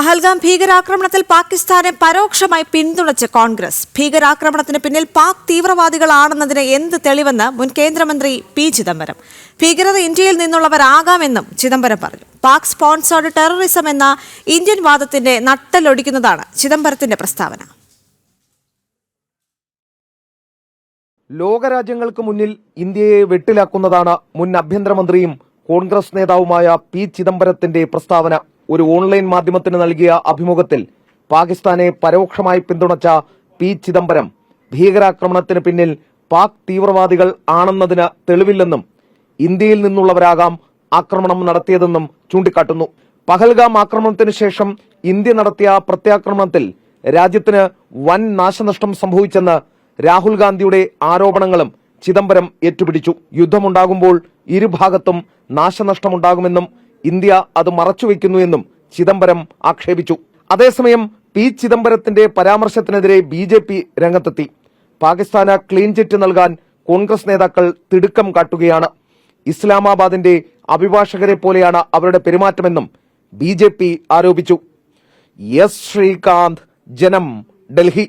പഹൽഗാം ഭീകരാക്രമണത്തിൽ പാകിസ്ഥാനെ പരോക്ഷമായി പിന്തുണച്ച് കോൺഗ്രസ്. ഭീകരാക്രമണത്തിന് പിന്നിൽ പാക് തീവ്രവാദികളാണെന്നതിന് എന്ത് തെളിവെന്ന് മുൻ കേന്ദ്രമന്ത്രി പി ചിദംബരം. ഭീകരത ഇന്ത്യയിൽ നിന്നുള്ളവരാകാമെന്നും ചിദംബരം പറഞ്ഞു. പാക് സ്പോൺസേർഡ് ടെററിസം എന്ന ഇന്ത്യൻ വാദത്തിന്റെ നട്ടലൊടിക്കുന്നതാണ് ചിദംബരത്തിന്റെ പ്രസ്താവന. ലോകരാജ്യങ്ങൾക്ക് മുന്നിൽ ഇന്ത്യയെ വെട്ടിലാക്കുന്നതാണ് മുൻ ആഭ്യന്തരമന്ത്രിയും കോൺഗ്രസ് നേതാവുമായ പി ചിദംബരത്തിന്റെ പ്രസ്താവന. ഒരു ഓൺലൈൻ മാധ്യമത്തിന് നൽകിയ അഭിമുഖത്തിൽ പാകിസ്ഥാനെ പരോക്ഷമായി പിന്തുണച്ച പി ചിദംബരം ഭീകരാക്രമണത്തിന് പിന്നിൽ പാക് തീവ്രവാദികൾ ആണെന്നതിന് തെളിവില്ലെന്നും ഇന്ത്യയിൽ നിന്നുള്ളവരാകാം ആക്രമണം നടത്തിയതെന്നും ചൂണ്ടിക്കാട്ടുന്നു. പഹൽഗാം ആക്രമണത്തിന് ശേഷം ഇന്ത്യ നടത്തിയ പ്രത്യാക്രമണത്തിൽ രാജ്യത്തിന് വൻ നാശനഷ്ടം സംഭവിച്ചെന്ന് രാഹുൽ ഗാന്ധിയുടെ ആരോപണങ്ങളും ചിദംബരം ഏറ്റുപിടിച്ചു. യുദ്ധമുണ്ടാകുമ്പോൾ ഇരുഭാഗത്തും നാശനഷ്ടമുണ്ടാകുമെന്നും ഇന്ത്യ അത് മറച്ചുവെക്കുന്നുവെന്നും ചിദംബരം ആക്ഷേപിച്ചു. അതേസമയം പി ചിദംബരത്തിന്റെ പരാമർശത്തിനെതിരെ ബിജെപി രംഗത്തെത്തി. പാകിസ്ഥാന് ക്ലീൻ ചിറ്റ് നൽകാൻ കോൺഗ്രസ് നേതാക്കൾ തിടുക്കം കാട്ടുകയാണ്. ഇസ്ലാമാബാദിന്റെ അഭിഭാഷകരെ പോലെയാണ് അവരുടെ പെരുമാറ്റമെന്നും ബിജെപി ആരോപിച്ചു. എസ് ശ്രീകാന്ത്, ജനം, ഡൽഹി.